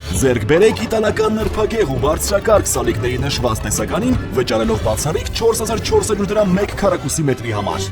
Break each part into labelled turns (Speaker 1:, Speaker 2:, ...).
Speaker 1: Ձեռք բերեք իտալական նրբագեղ ու բարձրակարգ սալիկների նշված տեսականին, վճարելով բացառիկ 4400 դրամ 1 քառակուսի մետրի համար։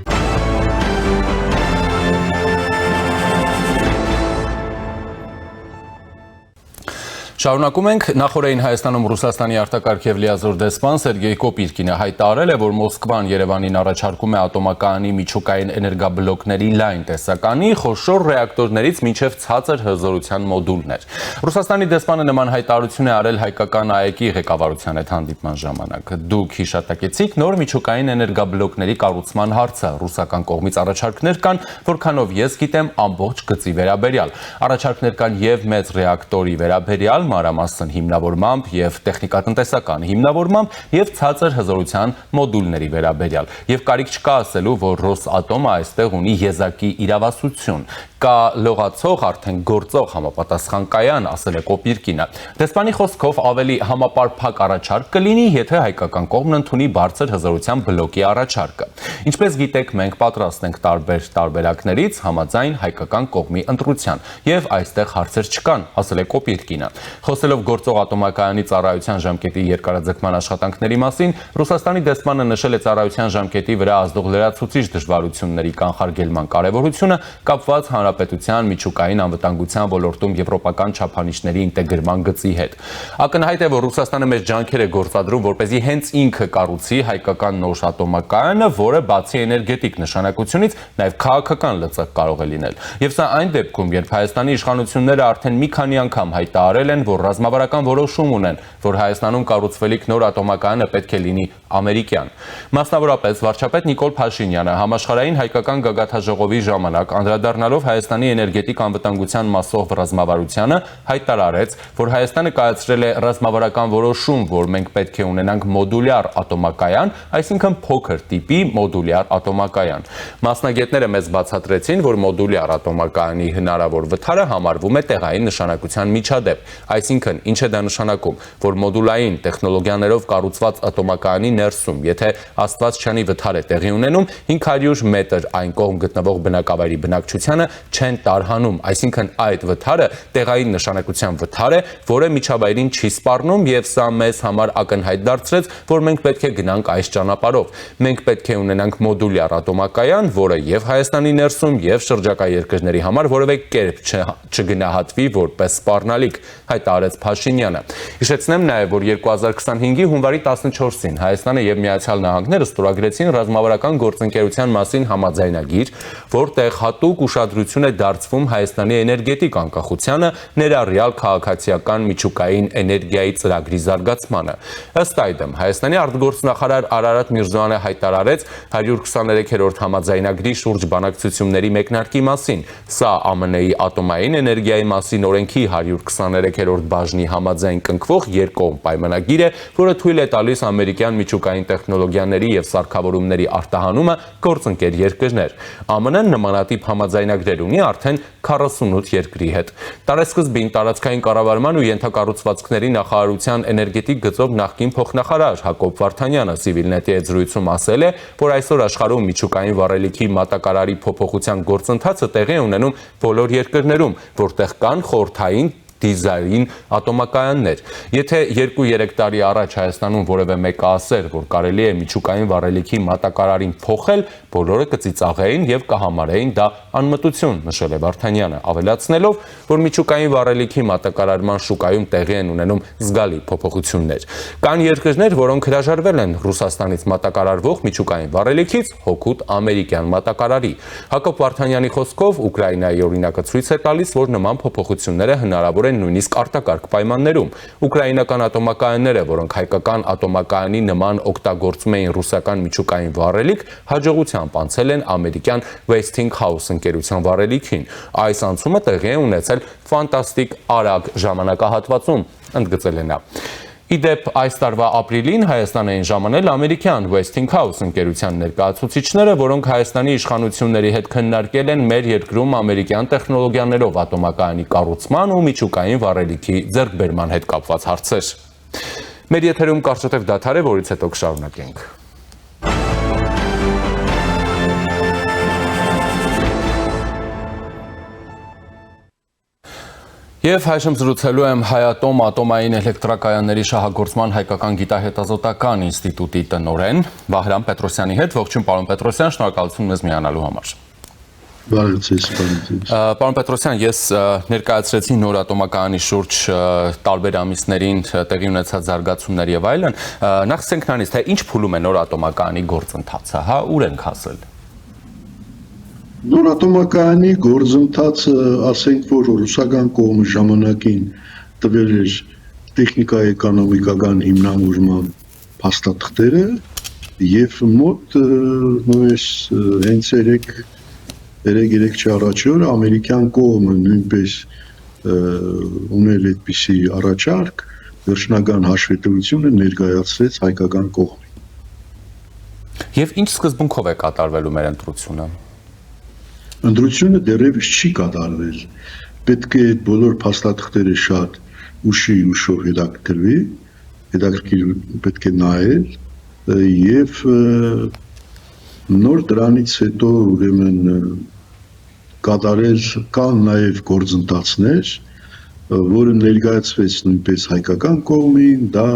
Speaker 2: Շարունակում ենք, նախօրեին Հայաստանում Ռուսաստանի արտակարգ և լիազոր դեսպան Սերգեյ Կոպիրկինը հայտարարել է, որ Մոսկվան Երևանին առաջարկում է ատոմակայանի միջուկային էներգաբլոկների լայն տեսականի, խոշոր ռեակտորներից մինչև ցածր հզորության մոդուլներ։ Ռուսաստանի դեսպանը նման հայտարարություն է արել հայկական ԱԵԿ-ի ղեկավարության հետ հանդիպման ժամանակ։ Դուք հիշատակեցիք նոր միջուկային էներգաբլոկների կառուցման հարցը։ Ռուսական կողմից առաջարկներ կան, որքանով ես գիտեմ, ամբողջ գծի վերաբերյալ։ Առաջարկներ կան և մեծ ռեակտորի վերաբերյալ, մանրամասն հիմնավորմամբ և տեխնիկատնտեսական հիմնավորմամբ և ցածր հզորության մոդուլների վերաբերյալ։ Եվ կարիք չկա ասելու, որ Ռոսատոմը այստեղ ունի եզակի իրավասություն։ Կա լողացող, արդեն գործող համապատասխան կայան, ասել է Կոպիրկինը։ Դեսպանի խոսքով ավելի համապարփակ առաջարկ կլինի, եթե հայկական կողմն ընդունի բարձր հզորության բլոկի առաջարկը։ Ինչպես գիտեք, մենք պատրաստ ենք տարբեր տարբերակներից համաձայն հայկական կողմի ընտրության, եւ այստեղ հարցեր չկան, ասել է Կոպիրկինը։ Խոսելով գործող ատոմակայանի ծառայության ժամկետի երկարաձգման աշխատանքների մասին, Ռուսաստանի դեսպանը նշել է ծառայության ժամկետի վրա ազդող լրացուցիչ դժվարությունների կանխարգելման կարևորությունը կապված հանրապետության միջուկային անվտանգության ոլորտում եվրոպական չափանիշների ինտեգրման գծի հետ։ Ակնհայտ է, որ Ռուսաստանը մեծ ջանքեր է գործադրում, որպեսզի հենց ինքը կառուցի հայկական նոր ատոմակայանը, որը բացի էներգետիկ նշանակությունից նաև քաղաքական լծակ կարող է լինել։ Եվ սա այն դեպքում, երբ Հայաստանի իշխանությունները արդեն մի քանի անգամ հայտարարել են, որ ռազմավարական որոշում ունեն, որ Հայաստանում կառուցվելիք նոր ատոմակայանը պետք է լինի ամերիկյան։ Մասնավորապես վարչապետ Նիկոլ Փաշինյանը համաշխարհային հայկական գագաթաժողովի ժամանակ անդրադառնալով Հայաստանի էներգետիկ անվտանգության մասով ռազմավարությանը հայտարարեց, որ Հայաստանը կայացրել է ռազմավարական որոշում, որ մենք պետք է ունենանք մոդուլյար ատոմակայան, այսինքն փոքր տիպի մոդուլյար ատոմակայան։ Մասնագետները մեզ բացատրեցին, որ մոդուլյար ատոմակայանի հնարավոր վթարը համարվում է տեղային նշանակության միջադեպ, այսինքն ինչ է դա նշանակում, որ մոդուլային տեխնոլոգիաներով կառուցված ատոմակայանի ներսում, եթե աստված չանի վթար է տեղի ունենում, 500 մետր այն կողմ գտնվող բնակավայրի բնակչությանը չեն տարհանում, այսինքն այդ վթարը տեղային նշանակության վթար է, որը միջավայրին չի սպառնում, եւ սա մեզ համար ակնհայտ դարձրեց, որ մենք պետք է գնանք այս ճանապարհով։ Մենք պետք է ունենանք մոդուլյար ատոմակայան, որը եւ Հայաստանի ներսում եւ շրջակա երկրների համար որևէ կերպ չգնահատվի որպես սպառնալիք, հայտարարեց Փաշինյանը։ Հիշեցնեմ նաեւ, որ 2025-ի հունվարի 14-ին Հայաստանը եւ Միացյալ Նահանգները ստորագրեցին ռազմավարական գործընկերության մասին համաձայնագիր, որտեղ հատուկ ուշադրություն է դարձվում Հայաստանի էներգետիկ անկախությանը, ներառյալ քաղաքացիական միջուկային էներգիայի ծրագրի զարգացմանը։ Ըստ այդմ, Հայաստանի արտգործնախարար Արարատ Միրզոյանը հայտարարեց 123-րդ համաձայնագրի շուրջ բանակցությունների մեկնարկի մասին։ Սա ԱՄՆ-ի ատոմային էներգիայի մասին օրենքի 123-րդ բաժնի համաձայն կնքվող երկկողմ պայմանագիր է, որը թույլ է տալիս ամերիկյան միջուկային տեխնոլոգիաների եւ սարքավորումների արտահանումը գործընկեր երկրներ։ ԱՄՆ-ն նմանատիպ համաձայնագրեր ունի արդեն 48 երկրի հետ։ Տարեսկզբին տարածքային կառավարման ու ենթակառուցվածքների նախարարության էներգետիկ գծով նախկին փոխնախարար Հակոբ Վարդանյանը Civilnet-ի հետ զրույցում ասել է, որ այսօր աշխարհում միջուկային վառելիքի մատակարարի փոփոխության գործընթացը տեղի է ունենում բոլոր երկրներում, որտեղ կան խորհրդային դիզайн ատոմակայաններ։ Եթե 2-3 տարի առաջ Հայաստանում որևէ մեկը ասեր, որ կարելի է միջուկային վառելիքի մատակարարին փոխել, բոլորը կծիծաղեին եւ կհամարեին դա անմտություն, նշել է Վարդանյանը, ավելացնելով, որ միջուկային վառելիքի մատակարարման շուկայում տեղի են ունենում զգալի փոփոխություններ։ Կան երկրներ, որոնք հրաժարվել են Ռուսաստանից մատակարարվող միջուկային վառելիքից հօգուտ ամերիկյան մատակարարի։ Հակոբ Վարդանյանի խոսքով Ուկրաինայի օրինակը ցույց է տալիս, որ նման փոփոխությունները հնարավոր են նույնիսկ արտակարգ պայմաններում։ Ուկրաինական ատոմակայանները, որոնք հայկական ատոմակայանի նման օգտագործում էին ռուսական միջուկային վառելիք, հաջողությամբ անցել են ամերիկյան Westinghouse ընկերության վառելիքին։ Այս անցումը տեղի է ունեցել ֆանտաստիկ արագ ժամանակահատվածում, ընդգծել է նա։ Իդեպ այս տարվա ապրիլին Հայաստան էին ժամանել ամերիկյան Westinghouse ընկերության ներկայացուցիչները, որոնք Հայաստանի իշխանությունների հետ քննարկել են մեր երկրում ամերիկյան տեխնոլոգիաներով ատոմակայանի կառուցման ու միջուկային վառելիքի ձեռքբերման հետ կապված հարցեր։ Մեր եթերում կարճատև դադար է, որից հետո կշարունակենք։ Եվ այժմ զրուցելու եմ Հայատոմ ատոմային էլեկտրակայանների շահագործման հայկական գիտահետազոտական ինստիտուտի տնօրեն Վահրամ Պետրոսյանի հետ։ Ողջույն, պարոն Պետրոսյան, շնորհակալություն մեզ միանալու համար։ Պարոն Պետրոսյան, ես ներկայացրեցի նոր ատոմակայանի շուրջ տարբեր ամիսներին տեղի ունեցած զարգացումներ եւ այլն։ Նախ ասենք նրանից, թե ինչ փուլում է նոր ատոմակայանի գործընթացը, հա, ուր ենք հասել։
Speaker 3: Նոր ատոմակայանի գործընթացը, ասենք, որ ռուսական կողմը ժամանակին տվել էր տեխնիկա-էկոնոմիկական հիմնավորման փաստաթղթերը եւ մոտ նույնպես հենց 3 չառաջ օր ամերիկյան կողմը նույնպես ուներ այդպիսի առաջարկ, վերջնական հաշվետվությունը ներկայացրեց հայկական կողմին։
Speaker 2: Եվ ինչ սկզբունքով է կատարվելու մեր ընտրությունը։
Speaker 3: Ընտրությունը դեռևս չի կատարվել, պետք է այդ բոլոր փաստաթղթերը շատ ուշով հետաքրքիր պետք է նայել եւ նոր դրանից հետո ուրեմն կատարել կան նաեւ գործընթացներ, որը ներկայացվեց նույնպես հայկական կողմին, դա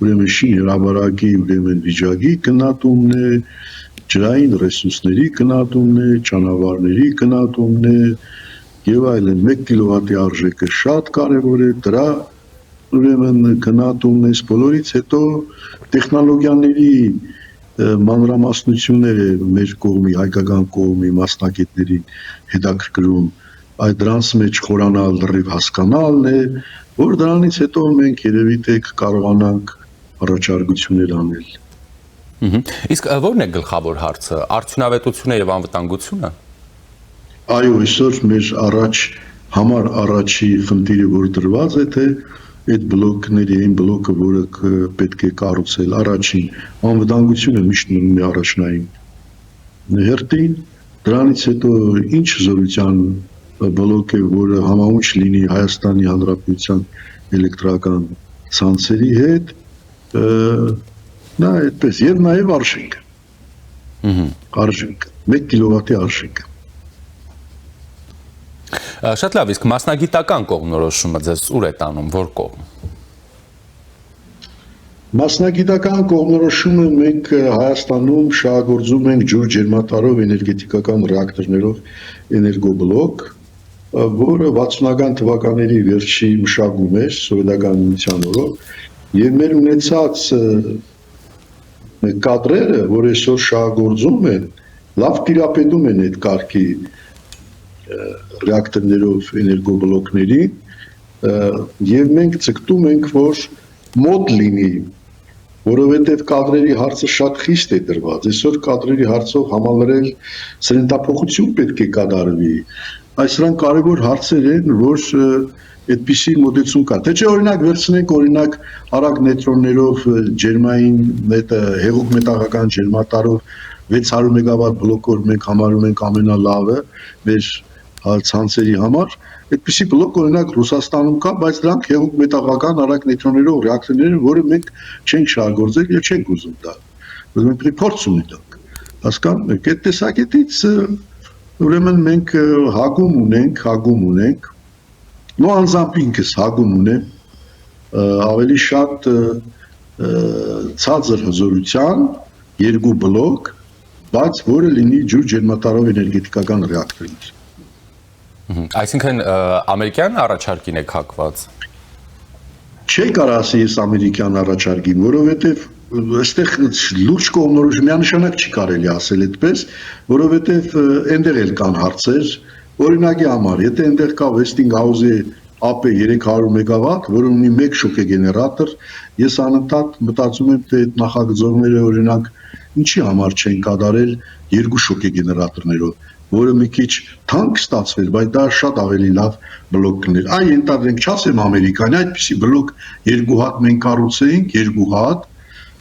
Speaker 3: ուրեմն շինհրապարակի ուրեմն վիճակի գնահատումն է, ջրային ռեսուրսների գնահատումն է, ճանապարհների գնահատումն է եւ այլն։ 1 կիլովատի արժեքը շատ կարեւոր է, դրա ուրեմն գնահատումն է, բոլորից հետո տեխնոլոգիաների մանրամասնությունները մեր կողմի, հայկական կողմի մասնակիցներին հետաքրքրում, այդ դրանց մեջ խորանալ լրիվ հասկանալն է, որ դրանից հետո մենք երևի թե կարողանանք առաջարկություններ անել։
Speaker 2: Իսկ ո՞րն է գլխավոր հարցը, արդյունավետությունը եւ անվտանգությունը։
Speaker 3: Այո, այսօր մեր առաջի խնդիրը որ դրված է, թե այդ բլոկների այն բլոկը, որը պետք է կառուցել, առաջին անվտանգությունը միշտ մնում է առաջնային հերթին, դրանից հետո ինչ զորության բլոկ է, որը համահունչ լինի Հայաստանի Հանրապետության էլեկտրական ցանցերի հետ, նա այդպես եւ նաեւ արժեքը։ Արժեքը 1 կիլովատի արժեքը։
Speaker 2: Շատ լավ, իսկ մասնագիտական կողմնորոշումը ձեզ ուր է տանում, որ կողմ։
Speaker 3: Մասնագիտական կողմնորոշումը մենք Հայաստանում շահագործում ենք ջուր-ջերմատարով էներգետիկական ռեակտորներով էներգոբլոկ, որը 60-ական թվականների վերջի մշակում էր սովետական միության օրոք, եւ մեր ունեցած կադրերը, որ այսօր շահագործում են, լավ տիրապետում են այդ կարգի ռեակտորներով էներգոբլոկների եւ մենք ցկտում ենք, որ մոտ լինի, որովհետեւ կադրերի հարցը շատ խիստ է դրված։ Այսօր կադրերի հարցով համալրել սրենտափոխություն պետք է կատարվի։ Այս դրան կարևոր հարցեր են, որ այդպիսի մոտեցում կա։ Թե չէ օրինակ վերցնենք օրինակ արագ նեյտրոններով ջերմային հեղուկ մետաղական ջերմատարով 600 մեգավատ բլոկոր մենք համարում ենք ամենալավը մեր ցանցերի համար, այդպիսի բլոկ օրինակ Ռուսաստանում կա, բայց դրանք հեղուկ մետաղական արագ նեյտրոններով ռեակտորներ են, որը մենք չենք շահագործել եւ չենք ուզում դա։ Որ մենք փորձ ունենք։ Հասկանում եք, այդ տեսակետից ուրեմն մենք հագում ունենք, նո անձամբ ինքս հագում ունեմ ավելի շատ ցածր հզորության 2 բլոկ, բայց որը լինի ջուր-ջերմատարով էներգետիկական ռեակտորներ։
Speaker 2: Այսինքն ամերիկյան առաջարկին է հակված։
Speaker 3: Չի կարող ասի ես ամերիկյան առաջարկին, որովհետև այստեղ լուրջ կողմնորոշում միանշանակ չի կարելի ասել այդպես, որովհետև այնտեղ էլ կան հարցեր, օրինակի համար, եթե այնտեղ կա Westinghouse-ի AP 300 մեգավատ, որը ունի 1 շոկե գեներատոր, ես անընդհատ մտածում եմ, թե այդ նախագծողները օրինակ ինչի համար չեն կատարել 2 շոկե գեներատորներով, որը մի քիչ թանկ ստացվել, բայց դա շատ ավելի լավ բլոկ կներ։ Այ ենթադրենք, չասեմ ամերիկանի, այդպիսի բլոկ 2 հատ մենք կառուցեինք, 2 հատ,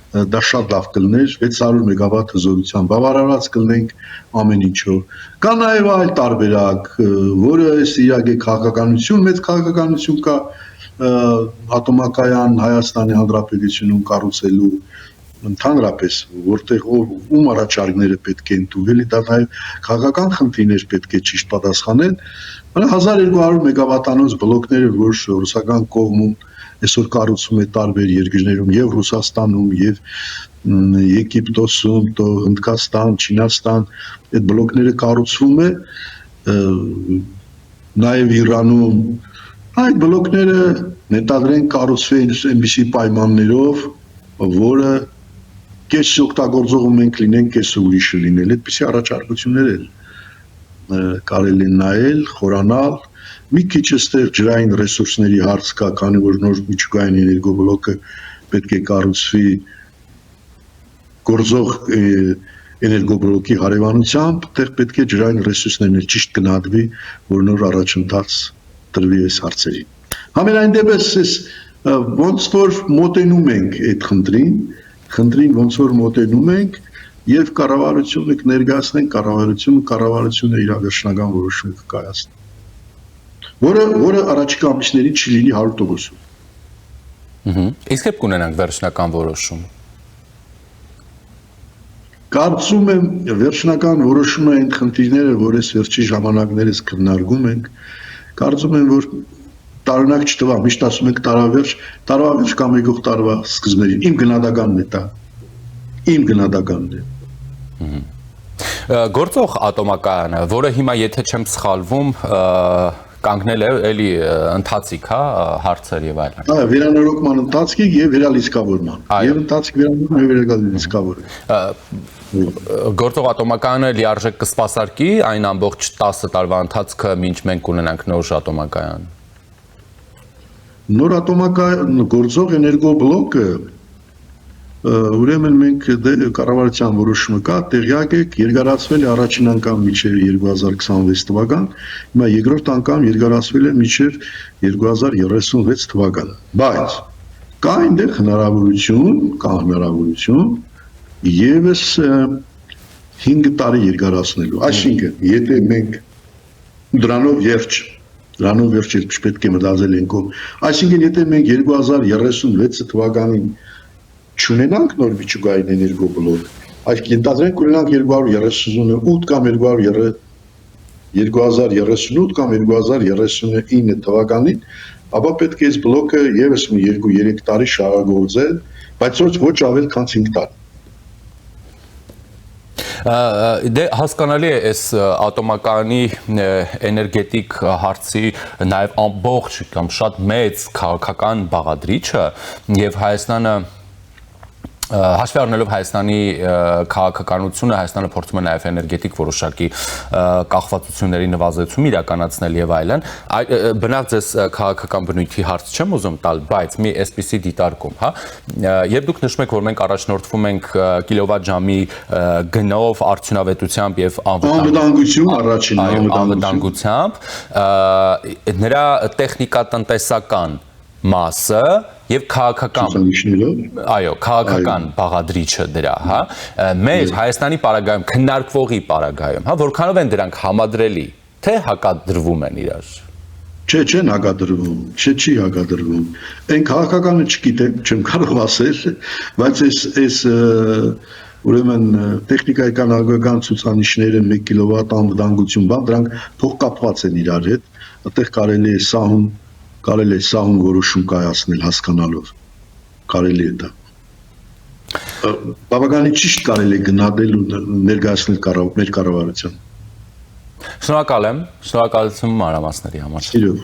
Speaker 3: դա շատ լավ կլներ, 600 մեգավատ հզորության, բավարարած կլնենք ամեն ինչով։ Կա նաև այլ տարբերակ, որը իհարկե քաղաքականություն, մեծ քաղաքականություն կա ատոմակայան Հայաստանի Հանրապետությունում կառուցելու, ընդհանրապես որտեղ ում առաջարկները պետք է ընդունել, դա նաև քաղաքական խնդիրներ պետք է ճիշտ պատասխանել։ 1200 մեգավատանոց բլոկները, որ ռուսական կողմում այսօր կառուցվում է տարբեր երկրներում, եւ Ռուսաստանում, եւ Եգիպտոսում, Հնդկաստան, Չինաստան, այդ բլոկները կառուցվում է, նաև Իրանում, այդ բլոկները նետադրեն կառուցվեն այնպիսի պայմաններով, որը կես օգտագործողը մենք լինենք, կեսը ուրիշը լինել, այդպիսի առաջարկություններ կարելի է նայել, խորանալ, մի քիչ այստեղ ջրային ռեսուրսների հարց կա, քանի որ նոր միջուկային էներգոբլոկը պետք է կառուցվի գործող էներգոբլոկի հարևանությամբ, այդտեղ պետք է ջրային ռեսուրսներն ճիշտ գնահատվի, որ նոր առաջընթաց տրվի այս հարցերին։ Համենայն դեպս ոնց որ մոտենում ենք այդ խնդրին ոնց որ մոտենում ենք եւ կառավարությունը կներկայացնենք, կառավարությունը իր վերջնական որոշում կկայացնի, որը առաջիկա ամիսներին չլինի 100%։
Speaker 2: Իսկ երբ կունենանք վերջնական որոշում։
Speaker 3: Կարծում եմ վերջնական որոշումը այն խնդիրները, որ այս վերջի ժամանակներս քննարկում ենք, կարծում եմ, որ տարօրինակ չտվա, միշտ ասում ենք տարվա վերջ կամ եկող տարվա սկզբներին։ Իմ գնահատականն է դա։ Իմ գնահատականն է։
Speaker 2: Գործող ատոմակայանը, որը հիմա եթե չեմ սխալվում, կանգնել է էլի ընթացիկ, հա, հարցեր եւ այլն։
Speaker 3: Այո, վերանորոգման ընթացքի եւ վերալիցքավորման։ Եվ ընթացիկ վերանորոգման եւ վերալիցքավորման։
Speaker 2: Գործող ատոմակայանը լիարժեք կսպասարկի այն ամբողջ 10 տարվա ընթացքը, մինչ մենք կունենանք նոր ատոմակայան։
Speaker 3: Նոր ատոմակայան գործող էներգոբլոկը ուրեմն մենք կառավարության որոշումը կա, տեղյակ եք, երկարացվել է առաջին անգամ մինչև 2026 թվական, հիմա երկրորդ անգամ երկարացվել է մինչև 2036 թվականը։ Բայց կա այնտեղ հնարավորություն եւս 5 տարի երկարացնելու։ Այսինքն, եթե մենք դրանով վերջ պետք է մտածել ենք, այսինքն եթե մենք 2036 թվականին չունենանք նոր միջուկային էներգոբլոկ, այս ենթադրենք ունենանք 238 կամ 2038 կամ 2039 թվականին, ապա պետք է այս բլոկը եւս 2-3 տարի շարագործել, բայց ոչ ավել քան 5 տարի։
Speaker 2: Դե հասկանալի է այս ատոմակայանի էներգետիկ հարցի նաև ամբողջ կամ շատ մեծ քաղաքական բաղադրիչը եւ Հայաստանը հաշվի առնելով Հայաստանի քաղաքականությունը, Հայաստանը փորձում է նաև էներգետիկ որոշակի կախվածությունների նվազեցում իրականացնել եւ այլն։ Բնավ ձեզ քաղաքական բնույթի հարց չեմ ուզում տալ, բայց մի այսպիսի դիտարկում, հա, երբ դուք նշում եք, որ մենք առաջնորդվում ենք կիլովատժամի գնով, արդյունավետությամբ եւ անվտանգությամբ, նրա տեխնիկատնտեսական մասը եւ քաղաքական բաղադրիչը դրա, հա, մեր Հայաստանի պարագայում քննարկվողի պարագայում, հա, որքանով են դրանք համադրելի, թե հակադրվում են իրար։
Speaker 3: Չեն հակադրվում, չի հակադրվում։ Այն քաղաքականը չգիտեմ, չեմ կարող ասել, բայց այս ուրեմն տեխնիկական արգական ցուցանիշները 1 կիլովատ անվտանգություն, դրանք փոխկապված են իրար հետ, այդտեղ կարելի է սահուն որոշում կայացնել հասկանալով, կարելի է դա։ Բավականին ճիշտ կարելի է գնահատել ու ներկայացնել մեր կառավարության։
Speaker 2: Շնորհակալ եմ, շնորհակալություն մանրամասների համար։
Speaker 3: Սիրով,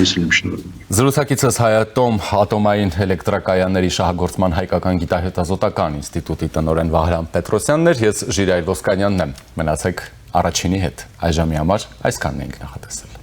Speaker 3: ես եմ շնորհակալ։
Speaker 2: Զրուցակիցս Հայատոմ ատոմային էլեկտրակայանների շահագործման հայկական գիտահետազոտական ինստիտուտի տնօրեն Վահրամ Պետրոսյանն էր, ես Ժիրայր Ոսկանյանն եմ, մնացեք առաջինի հետ, այժմի համար այսքանն ենք նախատեսել։